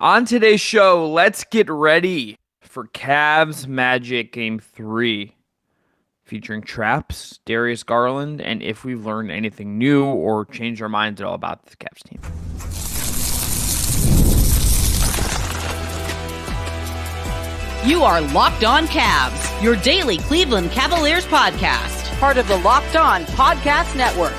On today's show, let's get ready for Cavs Magic Game 3, featuring traps, Darius Garland, and if we've learned anything new or changed our minds at all about the Cavs team. You are Locked On Cavs, your daily Cleveland Cavaliers podcast. Part of the Locked On Podcast Network.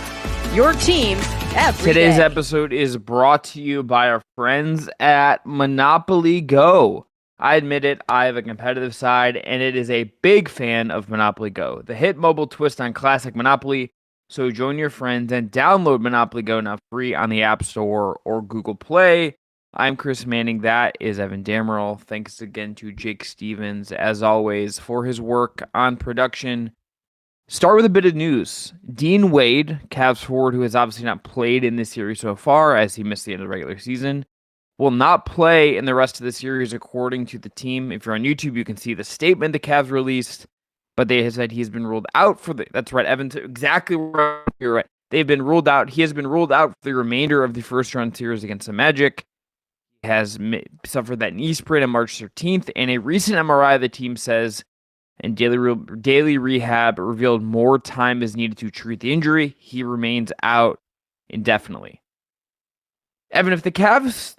Your team every Today's day. episode is brought to you by our friends at Monopoly Go. I admit it, I have a competitive side, and it is a big fan of Monopoly Go, the hit mobile twist on classic Monopoly. So join your friends and download Monopoly Go now free on the App Store or Google Play. I'm Chris Manning. That is Evan Dammarrell. Thanks again to Jake Stevens, as always, for his work on production. Start with a bit of news. Dean Wade, Cavs forward, who has obviously not played in this series so far as he missed the end of the regular season, will not play in the rest of the series according to the team. If you're on YouTube, you can see the statement the Cavs released, but they have said he's been ruled out for the... That's right, Evan, exactly right. You're right. They've been ruled out. He has been ruled out for the remainder of the first-round series against the Magic. He has suffered that knee sprain on March 13th, and a recent MRI, the team says, and daily rehab revealed more time is needed to treat the injury. He remains out indefinitely. Evan, if the Cavs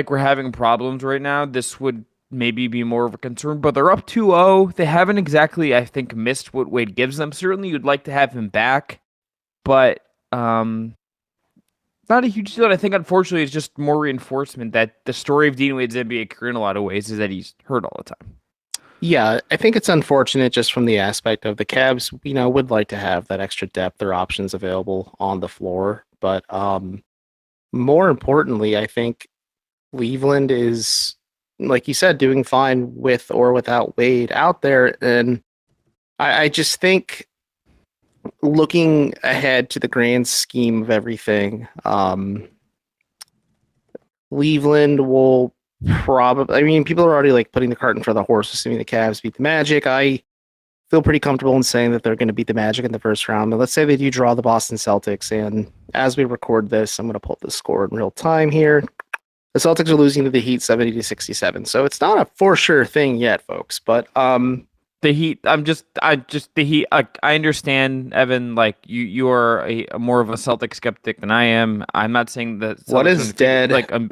were having problems right now, this would maybe be more of a concern, but they're up 2-0. They haven't exactly, I think, missed what Wade gives them. Certainly you'd like to have him back, but not a huge deal. I think, unfortunately, it's just more reinforcement that the story of Dean Wade's NBA career in a lot of ways is that he's hurt all the time. Yeah, I think it's unfortunate just from the aspect of the Cavs, would like to have that extra depth or options available on the floor. But more importantly, I think Cleveland is, like you said, doing fine with or without Wade out there. And I just think looking ahead to the grand scheme of everything, Cleveland will probably, people are already putting the cart in front of the horse, assuming the Cavs beat the Magic. I feel pretty comfortable in saying that they're going to beat the Magic in the first round. But let's say they do draw the Boston Celtics, and as we record this, I'm going to pull up the score in real time here. The Celtics are losing to the Heat 70-67. So it's not a for sure thing yet, folks. But the Heat, the Heat. I understand, Evan. You are a more of a Celtic skeptic than I am. I'm not saying that what is dead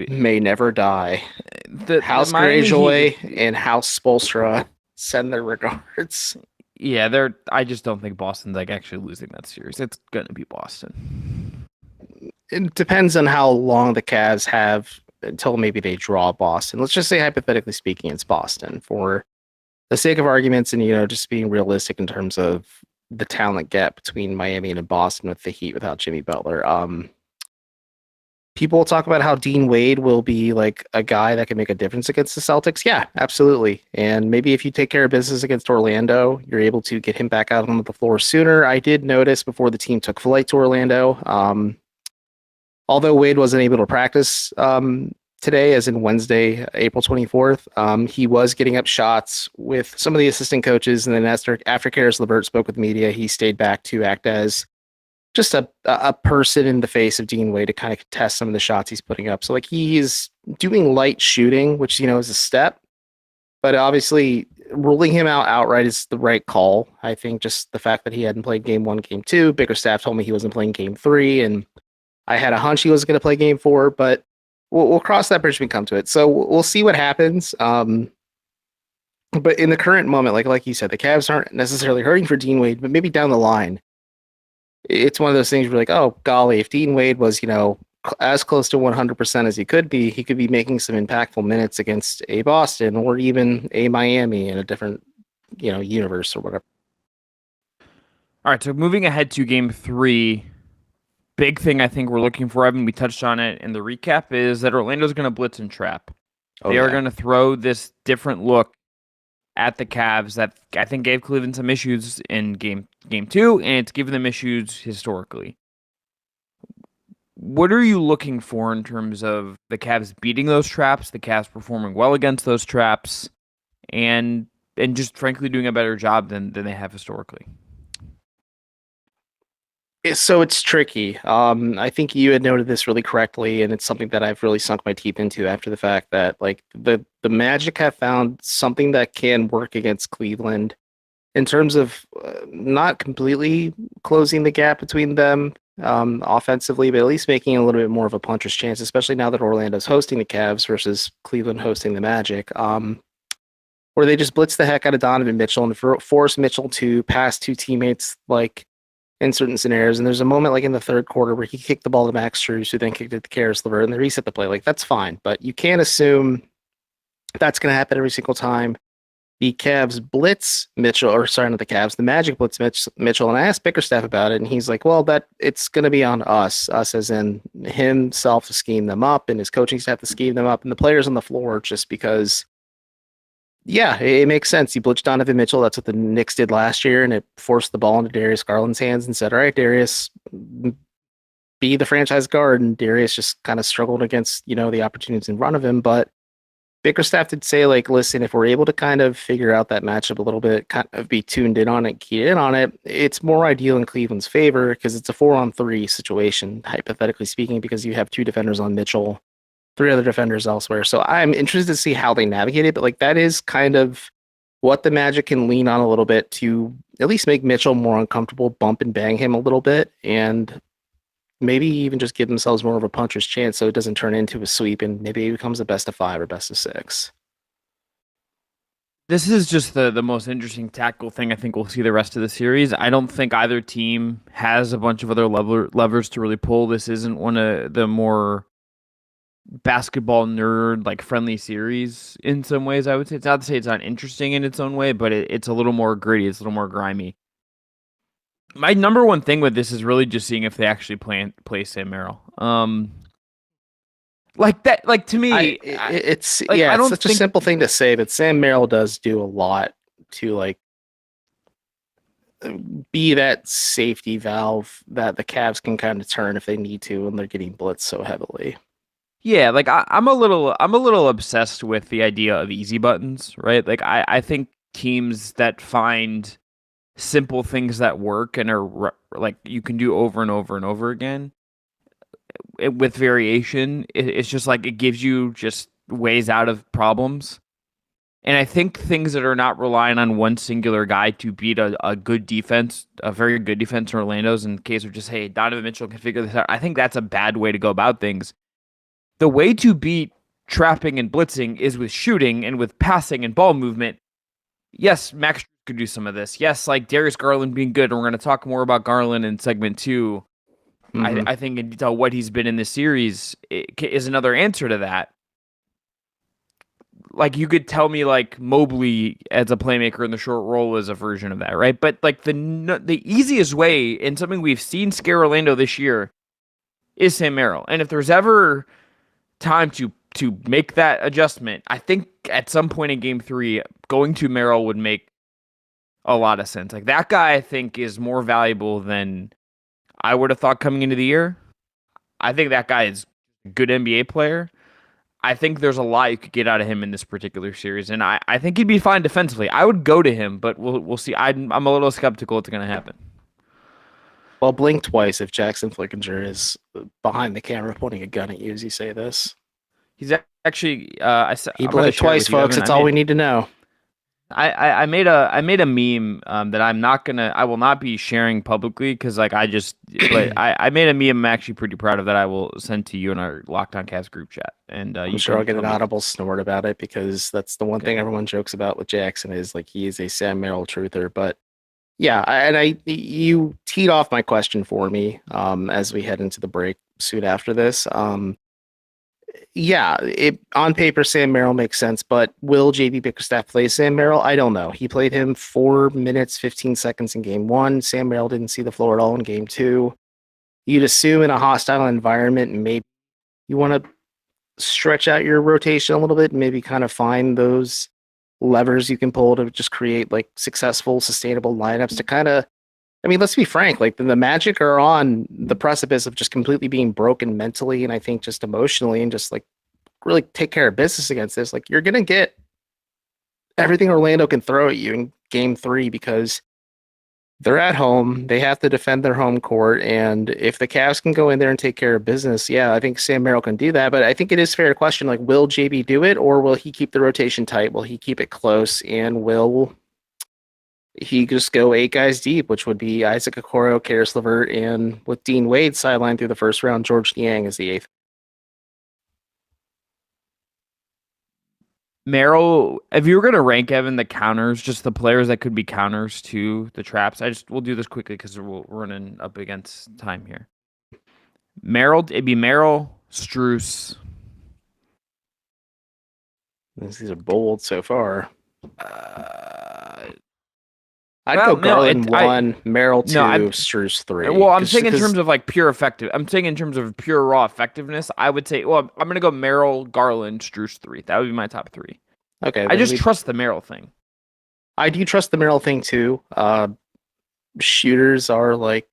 may never die. House Greyjoy and House Spoelstra send their regards. Yeah, I just don't think Boston's actually losing that series. It's gonna be Boston. It depends on how long the Cavs have until maybe they draw Boston. Let's just say, hypothetically speaking, it's Boston for the sake of arguments and, just being realistic in terms of the talent gap between Miami and Boston with the Heat without Jimmy Butler. People will talk about how Dean Wade will be a guy that can make a difference against the Celtics. Yeah, absolutely. And maybe if you take care of business against Orlando, you're able to get him back out on the floor sooner. I did notice before the team took flight to Orlando, although Wade wasn't able to practice today, as in Wednesday, April 24th, he was getting up shots with some of the assistant coaches. And then after Karis LeVert spoke with the media, he stayed back to act as just a person in the face of Dean Wade to kind of test some of the shots he's putting up. So he's doing light shooting, which, is a step, but obviously ruling him out outright is the right call. I think just the fact that he hadn't played game 1, game 2, bigger staff told me he wasn't playing game 3, and I had a hunch he wasn't going to play game 4, but we'll cross that bridge when we come to it. So we'll see what happens. But in the current moment, like you said, the Cavs aren't necessarily hurting for Dean Wade, but maybe down the line, it's one of those things where oh, golly, if Dean Wade was, as close to 100% as he could be making some impactful minutes against a Boston or even a Miami in a different, universe or whatever. All right, so moving ahead to game 3, big thing I think we're looking for, Evan, we touched on it in the recap, is that Orlando's going to blitz and trap. They are going to throw this different look at the Cavs that I think gave Cleveland some issues in game 2, and it's given them issues historically. What are you looking for in terms of the Cavs beating those traps, the Cavs performing well against those traps, and just frankly doing a better job than they have historically? So it's tricky. I think you had noted this really correctly, and it's something that I've really sunk my teeth into after the fact that like the Magic have found something that can work against Cleveland in terms of not completely closing the gap between them offensively, but at least making a little bit more of a puncher's chance, especially now that Orlando's hosting the Cavs versus Cleveland hosting the Magic. Where they just blitz the heck out of Donovan Mitchell and force Mitchell to pass two teammates like in certain scenarios. And there's a moment like in the third quarter where he kicked the ball to Max Strus, who then kicked it to Karis LeVert, and they reset the play. Like, that's fine, but you can't assume that's going to happen every single time. The Cavs blitz Mitchell, or sorry, not the Cavs, the Magic blitz Mitchell. And I asked Bickerstaff about it, and he's like, well, that it's going to be on us as in himself to scheme them up and his coaching staff to scheme them up and the players on the floor, just because, yeah, it makes sense. You blitzed Donovan Mitchell. That's what the Knicks did last year, and it forced the ball into Darius Garland's hands and said, all right, Darius, be the franchise guard. And Darius just kind of struggled against, the opportunities in front of him. But Bickerstaff did say, like, listen, if we're able to kind of figure out that matchup a little bit, kind of be tuned in on it, keyed in on it, it's more ideal in Cleveland's favor because it's a 4-on-3 situation, hypothetically speaking, because you have two defenders on Mitchell, three other defenders elsewhere. So I'm interested to see how they navigate it, but like that is kind of what the Magic can lean on a little bit to at least make Mitchell more uncomfortable, bump and bang him a little bit, and maybe even just give themselves more of a puncher's chance so it doesn't turn into a sweep and maybe it becomes a best of 5 or best of 6. This is just the most interesting tactical thing I think we'll see the rest of the series. I don't think either team has a bunch of other levers to really pull. This isn't one of the more basketball nerd like friendly series in some ways. I would say it's not to say it's not interesting in its own way, but it's a little more gritty. It's a little more grimy. My number one thing with this is really just seeing if they actually play Sam Merrill. Like that, like to me, it's like, yeah, it's such a simple thing to say, but Sam Merrill does do a lot to like be that safety valve that the Cavs can kind of turn if they need to when they're getting blitzed so heavily. Yeah, like I'm a little obsessed with the idea of easy buttons, right? Like I think teams that find simple things that work and are like you can do over and over and over again with variation, it's just like it gives you just ways out of problems. And I think things that are not relying on one singular guy to beat a good defense, a very good defense in Orlando's, in case of just, hey, Donovan Mitchell can figure this out. I think that's a bad way to go about things. The way to beat trapping and blitzing is with shooting and with passing and ball movement. Yes, Max could do some of this. Yes, like Darius Garland being good. And we're going to talk more about Garland in segment 2. I think in detail what he's been in this series is another answer to that. Like you could tell me like Mobley as a playmaker in the short roll is a version of that, right? But like the easiest way and something we've seen scare Orlando this year is Sam Merrill. And if there's ever time to make that adjustment, I think at some point in game 3, going to Merrill would make a lot of sense. Like that guy, I think, is more valuable than I would have thought coming into the year. I think that guy is a good NBA player. I think there's a lot you could get out of him in this particular series, and I think he'd be fine defensively. I would go to him, but we'll see. I'm a little skeptical it's going to happen. Well, blink twice if Jackson Flickinger is behind the camera pointing a gun at you as you say this. He's actually he blinked twice, folks. That's all we need to know. I made a meme that I will not be sharing publicly because like but I made a meme I'm actually pretty proud of that I will send to you in our Locked On Cavs group chat. And I'm sure I'll get an audible snort about it because that's the one thing everyone jokes about with Jackson is like he is a Sam Merrill truther. But yeah, you teed off my question for me as we head into the break soon after this. Yeah, on paper, Sam Merrill makes sense, but will JB Bickerstaff play Sam Merrill? I don't know. He played him 4 minutes, 15 seconds in game 1. Sam Merrill didn't see the floor at all in game 2. You'd assume in a hostile environment, maybe you want to stretch out your rotation a little bit, and maybe kind of find those levers you can pull to just create like successful, sustainable lineups to kind of, I mean, let's be frank, like the Magic are on the precipice of just completely being broken mentally and I think just emotionally and just like really take care of business against this. Like you're going to get everything Orlando can throw at you in game 3 because They're at home. They have to defend their home court. And if the Cavs can go in there and take care of business, yeah, I think Sam Merrill can do that. But I think it is fair to question, like, will JB do it, or will he keep the rotation tight? Will he keep it close? And will he just go 8 guys deep, which would be Isaac Okoro, Karis LeVert, and with Dean Wade sidelined through the first round, George Niang is the 8th. Merrill, if you were going to rank, Evan, the counters, just the players that could be counters to the traps, we'll do this quickly because we're running up against time here. Merrill, it'd be Merrill, Strus. These are bold so far. I'd go Garland 1, Merrill 2, Strus 3. Well, I'm saying in terms of like pure effective. I'm saying in terms of pure raw effectiveness, I would say, well, I'm going to go Merrill, Garland, Strus 3. That would be my top 3. Okay. I just trust the Merrill thing. I do trust the Merrill thing too. Shooters are like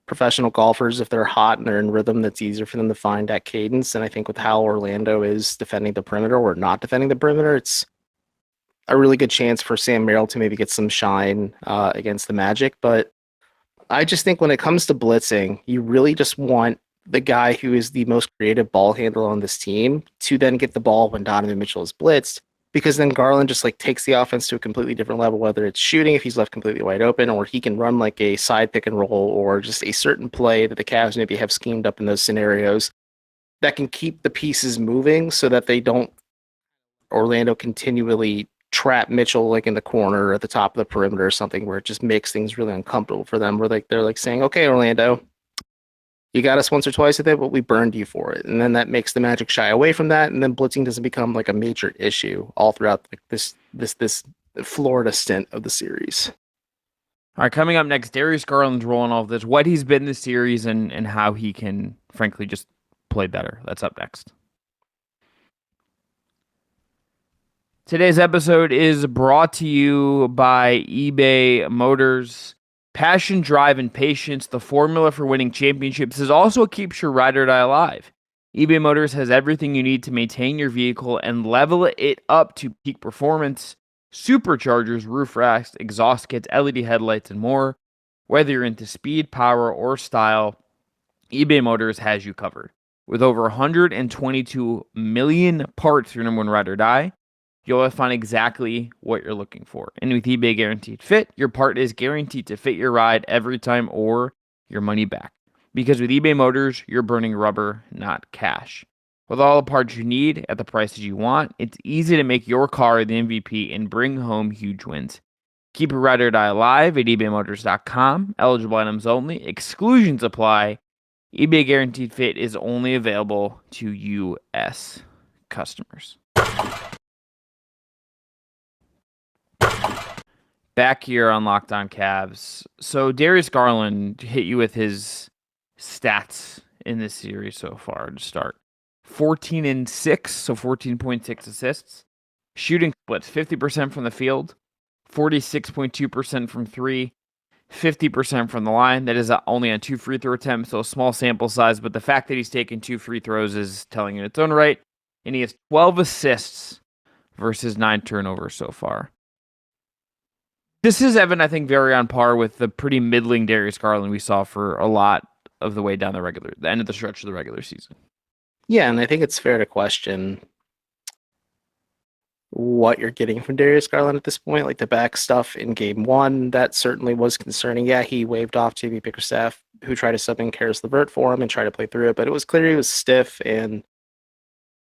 professional golfers. If they're hot and they're in rhythm, that's easier for them to find that cadence. And I think with how Orlando is defending the perimeter or not defending the perimeter, it's a really good chance for Sam Merrill to maybe get some shine against the Magic. But I just think when it comes to blitzing, you really just want the guy who is the most creative ball handler on this team to then get the ball when Donovan Mitchell is blitzed, because then Garland just like takes the offense to a completely different level, whether it's shooting if he's left completely wide open, or he can run like a side pick and roll, or just a certain play that the Cavs maybe have schemed up in those scenarios that can keep the pieces moving so that they don't Orlando continually trap Mitchell like in the corner or at the top of the perimeter or something, where it just makes things really uncomfortable for them, where they're like saying, okay, Orlando, you got us once or twice with it, but we burned you for it. And then that makes the Magic shy away from that, and then blitzing doesn't become like a major issue all throughout like this Florida stint of the series. All right, coming up next, Darius Garland's role in all of this, what he's been this series, and how he can, frankly, just play better. That's up next. Today's episode is brought to you by eBay Motors. Passion, drive, and patience, the formula for winning championships, is also what keeps your ride or die alive. eBay Motors has everything you need to maintain your vehicle and level it up to peak performance: superchargers, roof racks, exhaust kits, LED headlights, and more. Whether you're into speed, power, or style, eBay Motors has you covered. With over 122 million parts for your number one ride or die, you'll find exactly what you're looking for. And with eBay Guaranteed Fit, your part is guaranteed to fit your ride every time or your money back. Because with eBay Motors, you're burning rubber, not cash. With all the parts you need at the prices you want, it's easy to make your car the MVP and bring home huge wins. Keep your ride or die alive at ebaymotors.com. Eligible items only. Exclusions apply. eBay Guaranteed Fit is only available to U.S. customers. Back here on Locked On Cavs. So Darius Garland hit you with his stats in this series so far to start. 14 and 6, so 14.6 assists. Shooting splits, 50% from the field, 46.2% from 3, 50% from the line. That is only on 2 free throw attempts, so a small sample size, but the fact that he's taken 2 free throws is telling in its own right. And he has 12 assists versus 9 turnovers so far. This is, Evan, I think, very on par with the pretty middling Darius Garland we saw for a lot of the way down the end of the stretch of the regular season. Yeah, and I think it's fair to question what you're getting from Darius Garland at this point. Like the back stuff in game 1, that certainly was concerning. Yeah, he waved off JB Bickerstaff, who tried to sub in Karis LeVert for him and try to play through it, but it was clear he was stiff and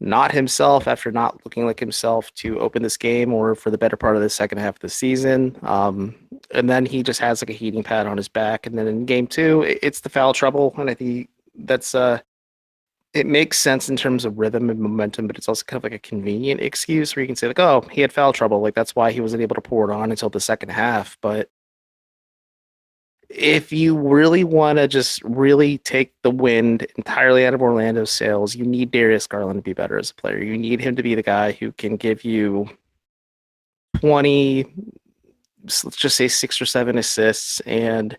not himself after not looking like himself to open this game or for the better part of the second half of the season. And then he just has like a heating pad on his back. And then in game 2, it's the foul trouble. And I think that's it makes sense in terms of rhythm and momentum, but it's also kind of like a convenient excuse where you can say like, oh, he had foul trouble. Like that's why he wasn't able to pour it on until the second half. But if you really want to just really take the wind entirely out of Orlando's sails, you need Darius Garland to be better as a player. You need him to be the guy who can give you 20, let's just say 6 or 7 assists, and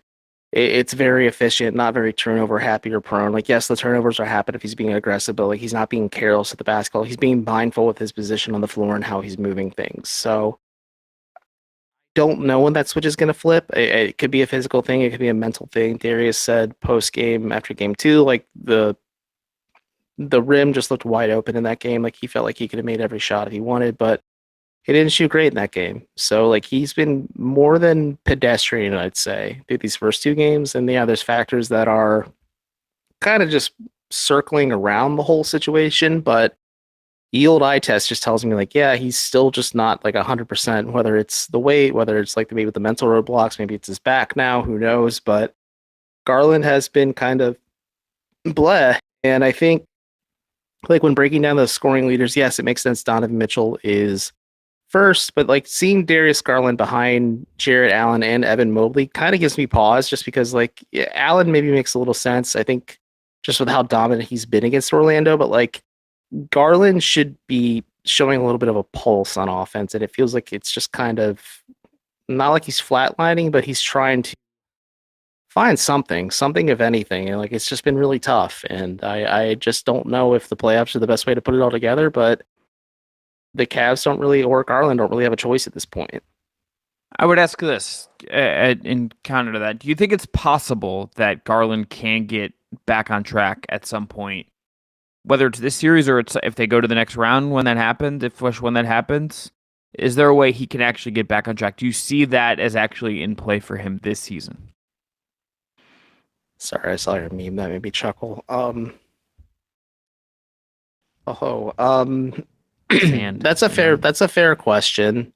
it's very efficient, not very turnover happy or prone. Like, yes, the turnovers are happening if he's being aggressive, but like he's not being careless at the basketball. He's being mindful with his position on the floor and how he's moving things. So don't know when that switch is going to flip. It could be a physical thing. It could be a mental thing. Darius said post game after game 2, like the rim just looked wide open in that game. Like he felt like he could have made every shot if he wanted, but he didn't shoot great in that game. So like he's been more than pedestrian, I'd say, through these first 2 games. And yeah, there's factors that are kind of just circling around the whole situation, but the old eye test just tells me like, yeah, he's still just not like 100%, whether it's the weight, whether it's like maybe the mental roadblocks, maybe it's his back now, who knows? But Garland has been kind of bleh. And I think like when breaking down the scoring leaders, yes, it makes sense Donovan Mitchell is first, but like seeing Darius Garland behind Jarrett Allen and Evan Mobley kind of gives me pause, just because like Allen maybe makes a little sense, I think, just with how dominant he's been against Orlando, but like Garland should be showing a little bit of a pulse on offense, and it feels like it's just kind of not like he's flatlining, but he's trying to find something if anything, and like it's just been really tough, and I just don't know if the playoffs are the best way to put it all together, but the Cavs don't really, or Garland don't really have a choice at this point. I would ask this in counter to that. Do you think it's possible that Garland can get back on track at some point, whether it's this series or it's if they go to the next round when that happens, when that happens? Is there a way he can actually get back on track? Do you see that as actually in play for him this season? Sorry, I saw your meme. That made me chuckle. That's a fair question.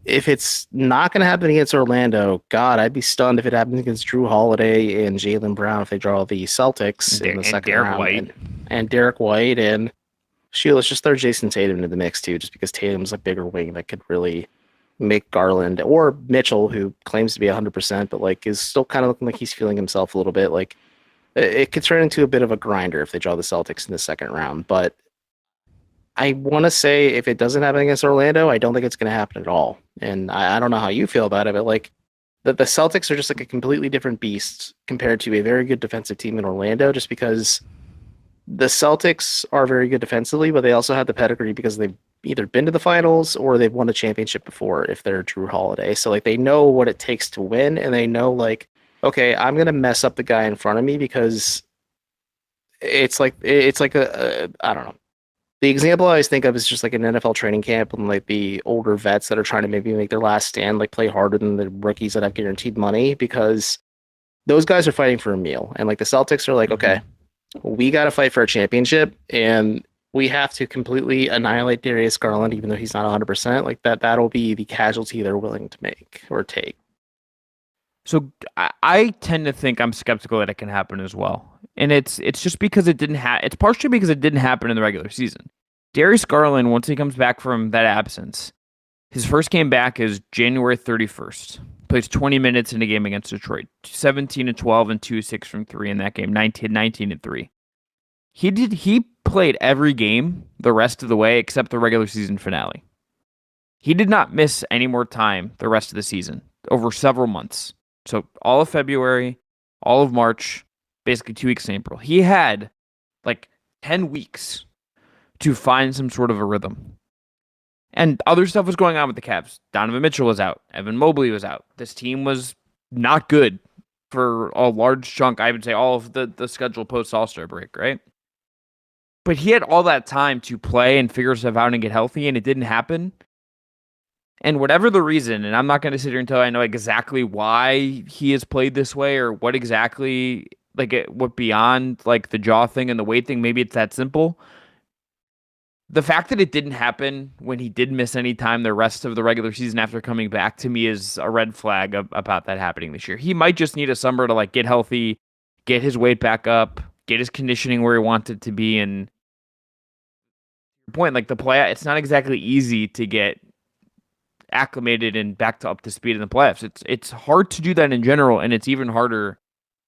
If it's not going to happen against Orlando, God, I'd be stunned if it happens against Drew Holiday and Jaylen Brown if they draw the Celtics in the second round. And Derek White, and shoot, let's just throw Jason Tatum into the mix too, just because Tatum's a bigger wing that could really make Garland or Mitchell, who claims to be 100%, but like is still kind of looking like he's feeling himself a little bit. Like it could turn into a bit of a grinder if they draw the Celtics in the second round. But I want to say if it doesn't happen against Orlando, I don't think it's going to happen at all. And I don't know how you feel about it, but like the Celtics are just like a completely different beast compared to a very good defensive team in Orlando, just because the Celtics are very good defensively, but they also have the pedigree because they've either been to the finals or they've won a championship before if they're Drew Holiday. So like they know what it takes to win, and they know like, okay, I'm going to mess up the guy in front of me because it's like a I don't know. The example I always think of is just like an NFL training camp and like the older vets that are trying to maybe make their last stand, like play harder than the rookies that have guaranteed money, because those guys are fighting for a meal. And like the Celtics are like, okay, we got to fight for a championship, and we have to completely annihilate Darius Garland, even though he's not 100%. Like that'll be the casualty they're willing to make or take. So I tend to think I'm skeptical that it can happen as well. And it's just because it's partially because it didn't happen in the regular season. Darius Garland, once he comes back from that absence, his first game back is January 31st. Plays 20 minutes in a game against Detroit. 17-12 and 2-6 from 3 in that game. 19-3. He played every game the rest of the way except the regular season finale. He did not miss any more time the rest of the season over several months. So all of February, all of March, basically 2 weeks in April. He had like 10 weeks to find some sort of a rhythm. And other stuff was going on with the Cavs. Donovan Mitchell was out. Evan Mobley was out. This team was not good for a large chunk, I would say, all of the schedule post All-Star break, right? But he had all that time to play and figure stuff out and get healthy, and it didn't happen. And whatever the reason, and I'm not going to sit here until I know exactly why he has played this way or what exactly, like what beyond like the jaw thing and the weight thing, maybe it's that simple. The fact that it didn't happen when he did miss any time the rest of the regular season after coming back, to me, is a red flag about that happening this year. He might just need a summer to like get healthy, get his weight back up, get his conditioning where he wants it to be. And your point, like it's not exactly easy to get acclimated and back to up to speed in the playoffs. It's hard to do that in general, and it's even harder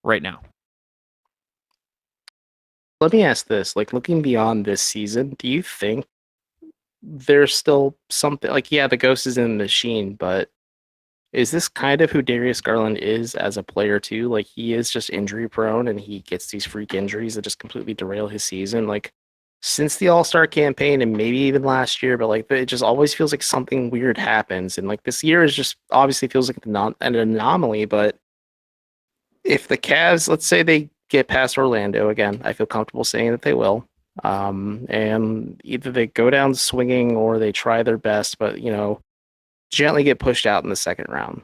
right now. Let me ask this, like looking beyond this season, do you think there's still something like, yeah, the ghost is in the machine, but is this kind of who Darius Garland is as a player too? Like he is just injury prone and he gets these freak injuries that just completely derail his season. Like since the All-Star campaign and maybe even last year, but like it just always feels like something weird happens. And like this year is just obviously feels like an anomaly, but if the Cavs, let's say they get past Orlando again, I feel comfortable saying that they will. And either they go down swinging or they try their best, but gently get pushed out in the second round.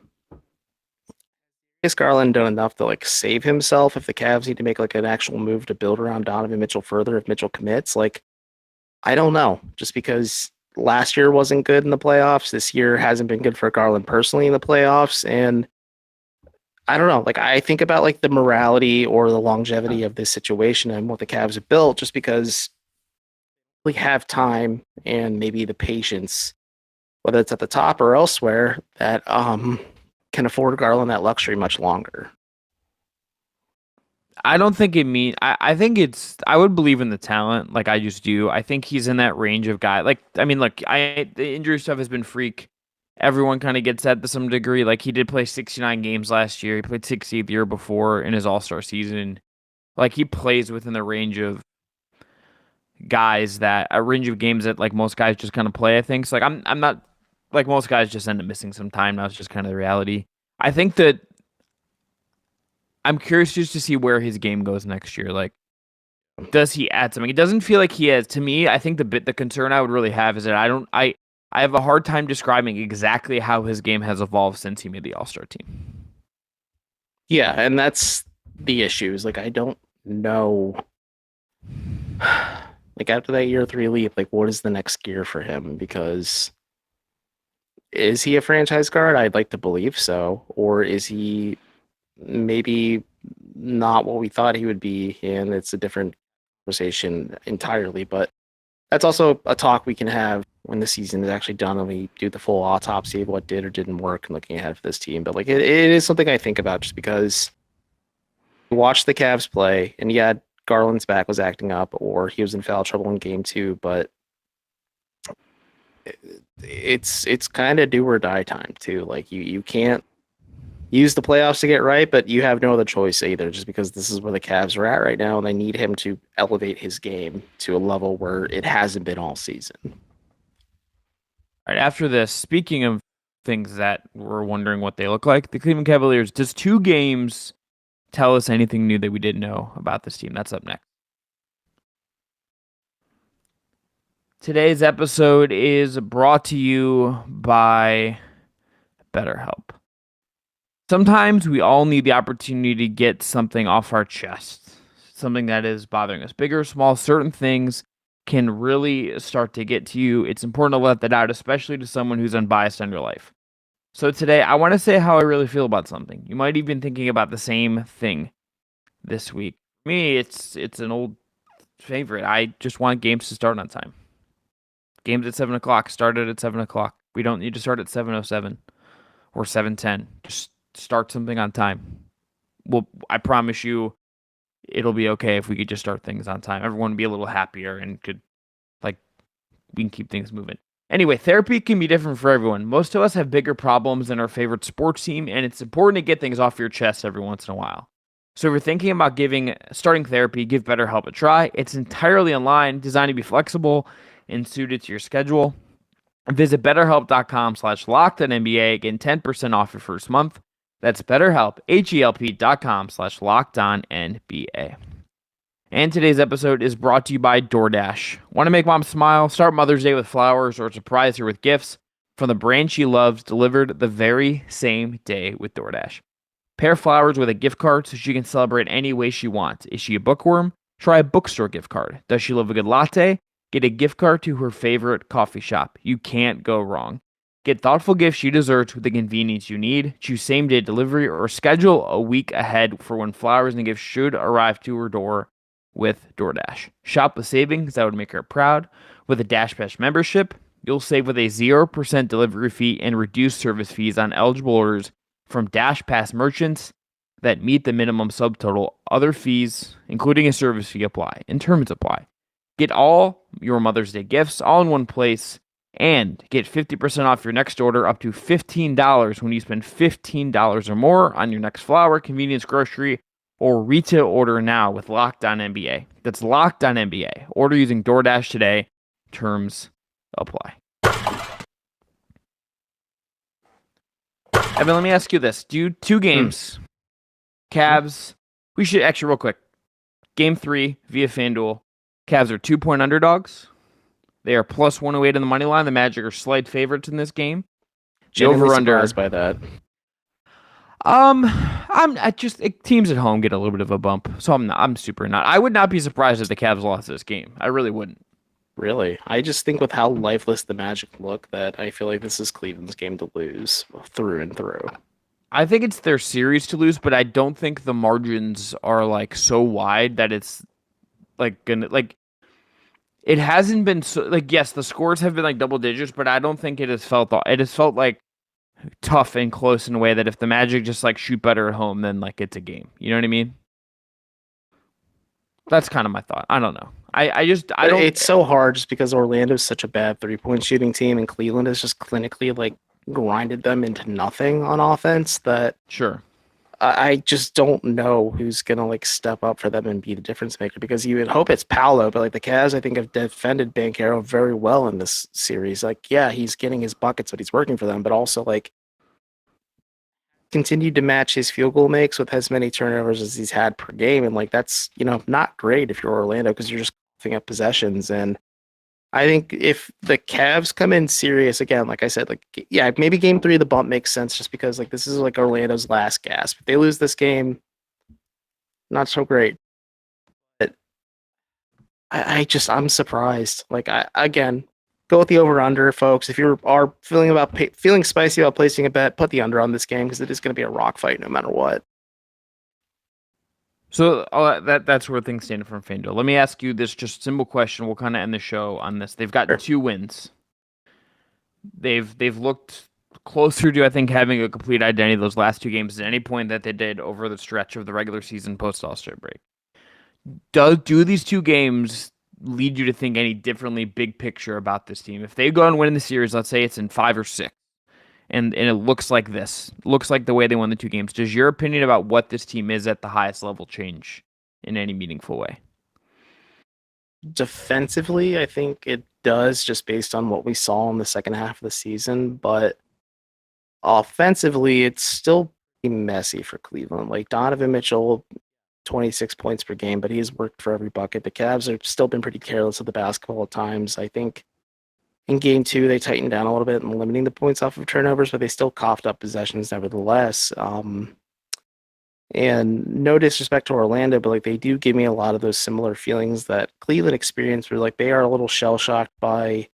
Darius Garland done enough to like save himself if the Cavs need to make like an actual move to build around Donovan Mitchell further if Mitchell commits. Like, I don't know. Just because last year wasn't good in the playoffs, this year hasn't been good for Garland personally in the playoffs, and I don't know. Like, I think about like the morality or the longevity of this situation and what the Cavs have built, just because we have time and maybe the patience, whether it's at the top or elsewhere, that can afford Garland that luxury much longer. I don't think I think I would believe in the talent like I just do. I think he's in that range of guy. Like, I mean, look, the injury stuff has been freak. Everyone kind of gets that to some degree. Like, he did play 69 games last year. He played 60 the year before in his All-Star season. Like, he plays within the range of a range of games that like most guys just kind of play, I think. So like I'm not like most guys just end up missing some time. Now it's just kind of the reality. I think that I'm curious just to see where his game goes next year. Like, does he add something? It doesn't feel like he has. To me, I think the concern I would really have is that I have a hard time describing exactly how his game has evolved since he made the All-Star team. Yeah, and that's the issue. Is like I don't know. Like after that year 3 leap, like what is the next gear for him? Because is he a franchise guard? I'd like to believe so. Or is he maybe not what we thought he would be? And it's a different conversation entirely. But that's also a talk we can have when the season is actually done and we do the full autopsy of what did or didn't work and looking ahead for this team. But like it is something I think about just because you watch the Cavs play and yeah, Garland's back was acting up or he was in foul trouble in game 2, but it's kind of do or die time too. Like you can't use the playoffs to get right, but you have no other choice either, just because this is where the Cavs are at right now and they need him to elevate his game to a level where it hasn't been all season. All right, after this, speaking of things that we're wondering what they look like, the Cleveland Cavaliers, does 2 games tell us anything new that we didn't know about this team? That's up next. Today's episode is brought to you by BetterHelp. Sometimes we all need the opportunity to get something off our chest, something that is bothering us. Big or small, certain things can really start to get to you. It's important to let that out, especially to someone who's unbiased on your life. So today, I want to say how I really feel about something. You might even be thinking about the same thing this week. For me, it's an old favorite. I just want games to start on time. Games at 7 o'clock, started at 7 o'clock. We don't need to start at 7:07 or 7:10. Just start something on time. Well, I promise you, it'll be okay if we could just start things on time. Everyone would be a little happier and we can keep things moving. Anyway, therapy can be different for everyone. Most of us have bigger problems than our favorite sports team, and it's important to get things off your chest every once in a while. So if you're thinking about starting therapy, give BetterHelp a try. It's entirely online, designed to be flexible and suited to your schedule. Visit BetterHelp.com/LockedOnNBA. Get 10% off your first month. That's BetterHelp, HELP.com/LockedOnNBA. And today's episode is brought to you by DoorDash. Want to make mom smile? Start Mother's Day with flowers or surprise her with gifts from the brand she loves, delivered the very same day with DoorDash. Pair flowers with a gift card so she can celebrate any way she wants. Is she a bookworm? Try a bookstore gift card. Does she love a good latte? Get a gift card to her favorite coffee shop. You can't go wrong. Get thoughtful gifts she deserves with the convenience you need. Choose same-day delivery or schedule a week ahead for when flowers and gifts should arrive to her door with DoorDash. Shop with savings that would make her proud. With a DashPass membership, you'll save with a 0% delivery fee and reduced service fees on eligible orders from DashPass merchants that meet the minimum subtotal. Other fees, including a service fee, apply. And terms apply. Get all your Mother's Day gifts all in one place and get 50% off your next order up to $15 when you spend $15 or more on your next flower, convenience, grocery, or retail order now with Locked On NBA. That's Locked On NBA. Order using DoorDash today. Terms apply. Evan, let me ask you this. Do 2 games. Cavs. We should actually real quick. Game 3 via FanDuel. Cavs are 2-point underdogs. They are plus 108 in the money line. The Magic are slight favorites in this game. The over-under. Surprised by that. Teams at home get a little bit of a bump, so I'm super not. I would not be surprised if the Cavs lost this game. I really wouldn't. Really? I just think with how lifeless the Magic look that I feel like this is Cleveland's game to lose through and through. I think it's their series to lose, but I don't think the margins are like so wide that it's like gonna like. It hasn't been so like yes, the scores have been like double digits, but I don't think it has felt like tough and close in a way that if the Magic just like shoot better at home, then like it's a game. You know what I mean? That's kind of my thought. I don't know. I don't. It's so hard just because Orlando's such a bad 3-point shooting team, and Cleveland has just clinically like grinded them into nothing on offense. That sure. I just don't know who's gonna like step up for them and be the difference maker, because you would hope it's Paolo, but like the Cavs, I think have defended Banchero very well in this series. Like, yeah, he's getting his buckets, but he's working for them, but also like continued to match his field goal makes with as many turnovers as he's had per game, and like that's not great if you're Orlando because you're just coughing up possessions. And I think if the Cavs come in serious again, like I said, like yeah, maybe game 3 the bump makes sense just because like this is like Orlando's last gasp. If they lose this game, not so great. But I'm surprised. Like again, go with the over under, folks. If you are feeling spicy about placing a bet, put the under on this game because it is going to be a rock fight no matter what. So that's where things stand from FanDuel. Let me ask you this just simple question. We'll kind of end the show on this. They've got 2 wins. They've looked closer to, I think, having a complete identity those last 2 games at any point that they did over the stretch of the regular season post All-Star break. Do these 2 games lead you to think any differently big picture about this team? If they go and win the series, let's say it's in 5 or 6. And it looks like this. Looks like the way they won the 2 games. Does your opinion about what this team is at the highest level change in any meaningful way? Defensively, I think it does, just based on what we saw in the second half of the season. But offensively, it's still pretty messy for Cleveland. Like Donovan Mitchell, 26 points per game, but he has worked for every bucket. The Cavs have still been pretty careless of the basketball at times. I think in game 2, they tightened down a little bit and limiting the points off of turnovers, but they still coughed up possessions nevertheless. And no disrespect to Orlando, but like they do give me a lot of those similar feelings that Cleveland experienced, where like they are a little shell-shocked by how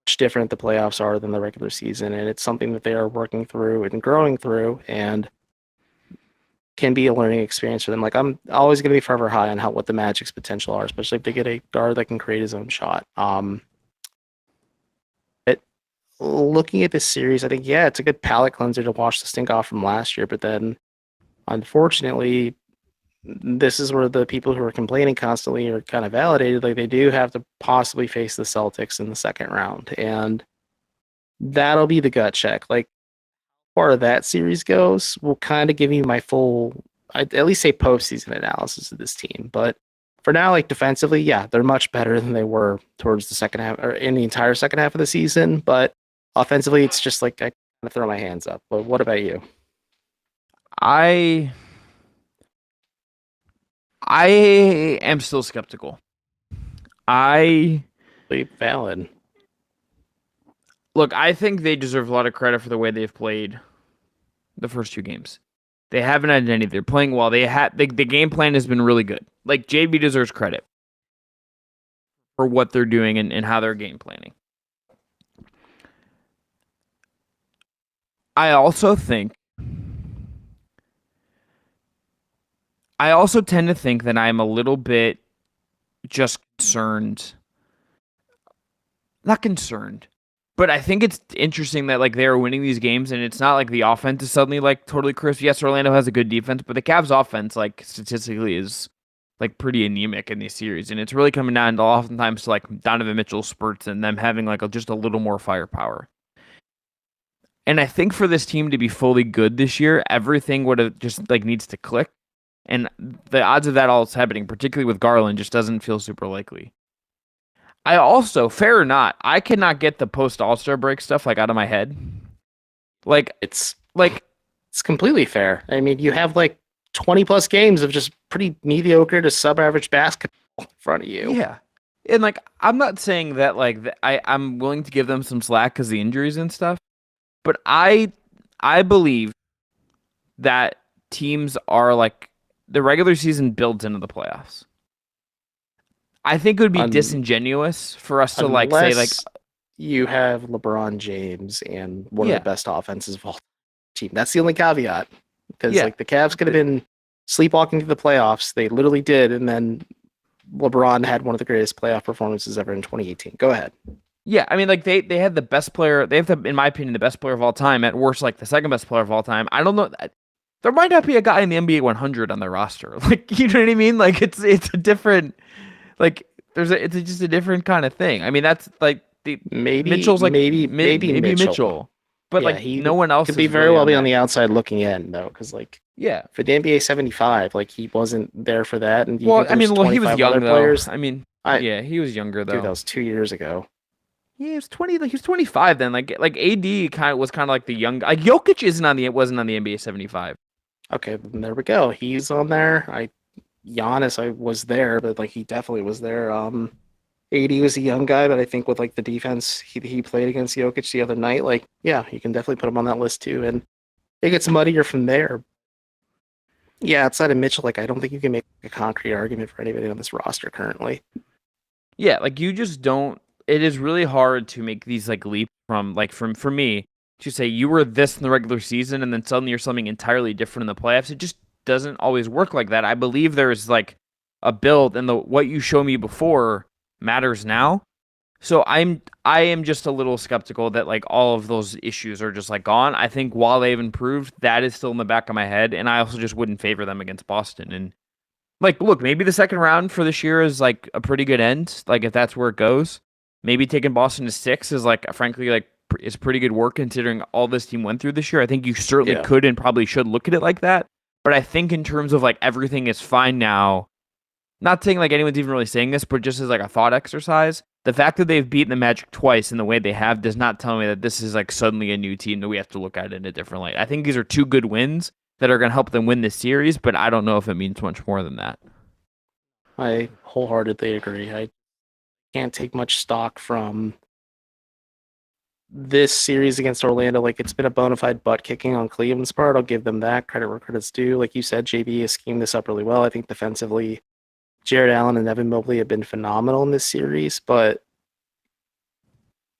much different the playoffs are than the regular season. And it's something that they are working through and growing through, and can be a learning experience for them. Like I'm always going to be forever high on what the Magic's potential are, especially if they get a guard that can create his own shot. Looking at this series, I think, yeah, it's a good palate cleanser to wash the stink off from last year. But then, unfortunately, this is where the people who are complaining constantly are kind of validated. Like they do have to possibly face the Celtics in the second round, and that'll be the gut check. Like part of that series goes will kind of give you my full, I'd at least say postseason analysis of this team. But for now, like defensively, yeah, they're much better than they were towards the second half or in the entire second half of the season. But offensively, it's just like I kind of throw my hands up. But what about you? I am still skeptical. Valid. Look, I think they deserve a lot of credit for the way they've played the first 2 games. They have an identity. They're playing well. The game plan has been really good. Like JB deserves credit for what they're doing and how they're game planning. I also tend to think that I'm a little bit just concerned. Not concerned, but I think it's interesting that like they're winning these games and it's not like the offense is suddenly like totally crisp. Yes, Orlando has a good defense, but the Cavs offense like statistically is like pretty anemic in these series. And it's really coming down to oftentimes to like Donovan Mitchell spurts and them having like just a little more firepower. And I think for this team to be fully good this year, everything would have just like needs to click. And the odds of that all happening, particularly with Garland, just doesn't feel super likely. I also, fair or not, I cannot get the post All-Star break stuff like out of my head. Like It's like completely fair. I mean, you have like 20 plus games of just pretty mediocre to sub-average basketball in front of you. yeah. And like I'm not saying that I'm willing to give them some slack because of the injuries and stuff, but I believe that teams are like the regular season builds into the playoffs. I think it would be disingenuous for us to like say like you have LeBron James and one Yeah. of the best offenses of all team. That's the only caveat. Because Yeah. like the Cavs could have been sleepwalking to the playoffs. They literally did, and then LeBron had one of the greatest playoff performances ever in 2018. Go ahead. yeah, I mean like they had the best player, they have the, in my opinion, the best player of all time, at worst like the second best player of all time. I don't know, there might not be a guy in the NBA 100 on their roster. Like, you know what I mean? Like it's a different like it's just a different kind of thing. I mean that's like the Maybe Mitchell's like maybe Mitchell. But Yeah, like he no one else could be is very really well be that. on the outside looking in though, because like Yeah. for the NBA 75, like he wasn't there for that. And do you Well, think I mean, there's well, he was 25 young other though. players? I mean, I- yeah, he was younger though. Dude, that was 2 years ago. Yeah, he was 20. Like, he was 25 then. Like AD was kind of like the young. Like Jokic wasn't on the NBA 75. Okay, then there we go. He's on there. Giannis, I was there, but like he definitely was there. AD was a young guy, but I think with like the defense he played against Jokic the other night, like yeah, you can definitely put him on that list too. And it gets muddier from there. Yeah, outside of Mitchell, like I don't think you can make a concrete argument for anybody on this roster currently. Yeah, like you just don't. It is really hard to make these like leaps from for me to say you were this in the regular season and then suddenly you're something entirely different in the playoffs. It just doesn't always work like that. I believe there's like a build, and what you show me before matters now. So I am just a little skeptical that like all of those issues are just like gone. I think while they've improved, that is still in the back of my head, and I also just wouldn't favor them against Boston. And like, look, maybe the second round for this year is like a pretty good end. Like if that's where it goes, maybe taking Boston to 6 is like frankly like is pretty good work considering all this team went through this year. I think you certainly could and probably should look at it like that. But I think in terms of like everything is fine now. Not saying like anyone's even really saying this, but just as like a thought exercise, the fact that they've beaten the Magic twice in the way they have does not tell me that this is like suddenly a new team that we have to look at in a different light. I think these are two good wins that are going to help them win this series, but I don't know if it means much more than that. I wholeheartedly agree. I can't take much stock from this series against Orlando. Like it's been a bona fide butt kicking on Cleveland's part. I'll give them that credit where credit's due. Like you said, JB has schemed this up really well. I think defensively, Jared Allen and Evan Mobley have been phenomenal in this series, but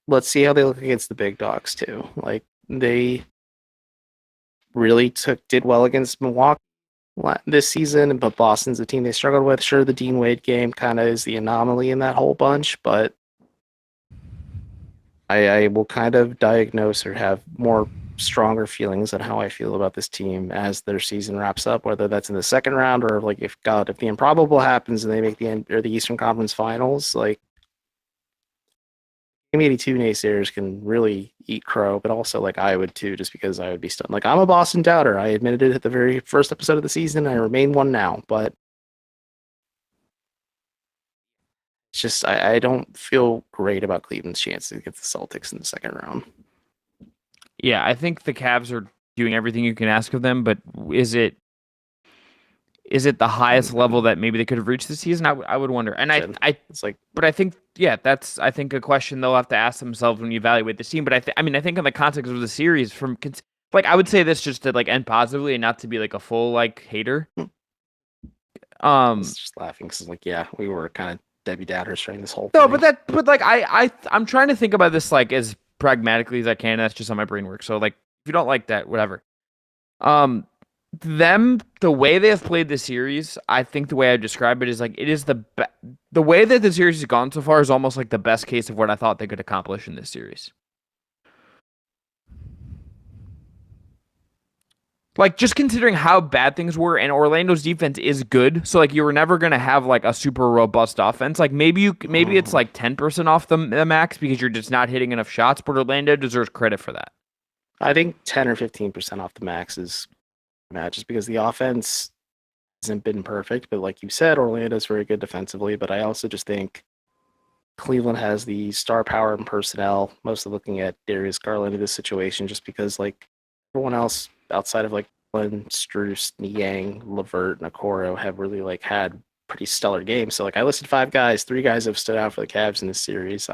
let's see how they look against the big dogs too. Like they really did well against Milwaukee this season, but Boston's the team they struggled with. Sure, the Dean Wade game kind of is the anomaly in that whole bunch, but I will kind of diagnose or have more stronger feelings on how I feel about this team as their season wraps up, whether that's in the second round or like if the improbable happens and they make the Eastern Conference Finals, like Game 82 naysayers can really eat crow, but also like I would too, just because I would be stunned. Like I'm a Boston doubter. I admitted it at the very first episode of the season. I remain one now, but it's just I don't feel great about Cleveland's chances against the Celtics in the second round. Yeah, I think the Cavs are doing everything you can ask of them, but is it the highest level that maybe they could have reached this season? I would wonder. And it's like, but I think that's I think a question they'll have to ask themselves when you evaluate this team. But I think in the context of the series, from like I would say this just to like end positively and not to be like a full like hater. I was just laughing because like we were kind of Debbie Downers during this whole thing. No, but like I'm trying to think about this like as pragmatically as I can. That's just how my brain works. So like if you don't like that, whatever. The way they have played the series, I think the way I describe it is like it is the way that the series has gone so far is almost like the best case of what I thought they could accomplish in this series. Like just considering how bad things were, and Orlando's defense is good, so like you were never gonna have like a super robust offense. Like maybe it's like 10% off the max because you're just not hitting enough shots, but Orlando deserves credit for that. I think 10 or 15% off the max is just because the offense hasn't been perfect, but like you said, Orlando's very good defensively. But I also just think Cleveland has the star power and personnel, mostly looking at Darius Garland in this situation, just because like everyone else outside of like Glenn, Struce, Niang, Levert, and Okoro have really like had pretty stellar games. So like I listed 5 guys, 3 guys have stood out for the Cavs in this series.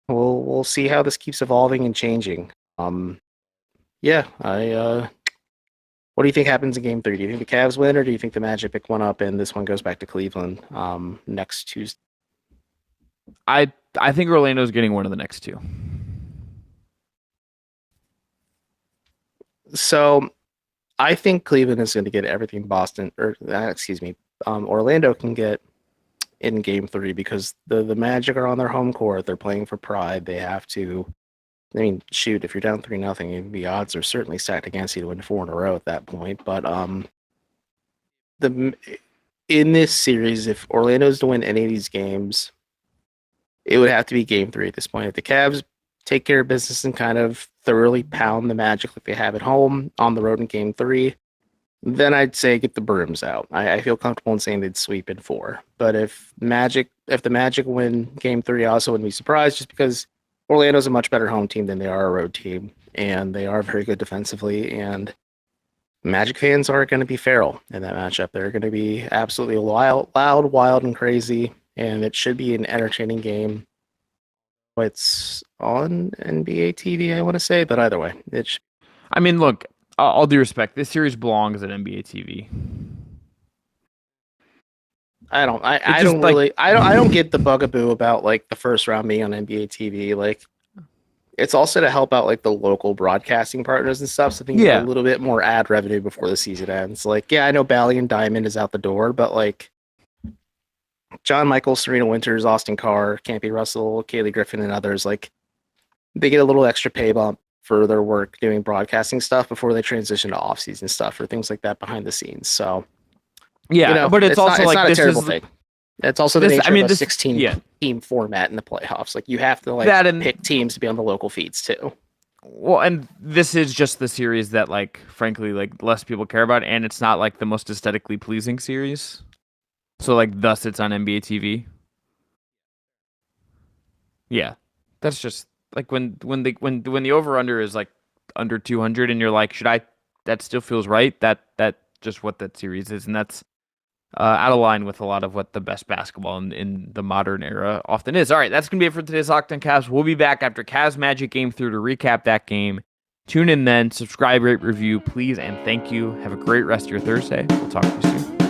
We'll see how this keeps evolving and changing. Yeah, what do you think happens in Game 3? Do you think the Cavs win, or do you think the Magic pick one up and this one goes back to Cleveland next Tuesday? I think Orlando's getting one of the next 2. So I think Cleveland is going to get everything Orlando can get in Game 3 because the Magic are on their home court. They're playing for pride. They have to. I mean, shoot, if you're down 3-0, the odds are certainly stacked against you to win 4 in a row at that point. But in this series, if Orlando's to win any of these games, it would have to be Game 3 at this point. If the Cavs take care of business and kind of thoroughly pound the Magic like they have at home on the road in Game 3, then I'd say get the brooms out. I feel comfortable in saying they'd sweep in 4. But if the Magic win Game 3, I also wouldn't be surprised just because Orlando's a much better home team than they are a road team, and they are very good defensively, and Magic fans are going to be feral in that matchup. They're going to be absolutely loud, wild, and crazy, and it should be an entertaining game. It's on NBA TV, I want to say, but either way, I mean, look, all due respect, this series belongs at NBA TV. I don't get the bugaboo about like the first round being on NBA TV. Like, it's also to help out like the local broadcasting partners and stuff, so they can get a little bit more ad revenue before the season ends. Like, yeah, I know Bally and Diamond is out the door, but like John Michael, Serena Winters, Austin Carr, Campy Russell, Kaylee Griffin, and others, like they get a little extra pay bump for their work doing broadcasting stuff before they transition to off-season stuff or things like that behind the scenes. So. Yeah, but it's also like not this a terrible thing. It's also the nature of a 16 team format in the playoffs. Like you have to pick teams to be on the local feeds too. Well, and this is just the series that like frankly like less people care about, and it's not like the most aesthetically pleasing series. So like thus it's on NBA TV. Yeah, that's just like when the over under is like under 200, and you're like, should I? That still feels right. That just what that series is, and that's. Out of line with a lot of what the best basketball in the modern era often is. All right, that's going to be it for today's Locked On Cavs. We'll be back after Cavs Magic Game 3 to recap that game. Tune in then, subscribe, rate, review, please, and thank you. Have a great rest of your Thursday. We'll talk to you soon.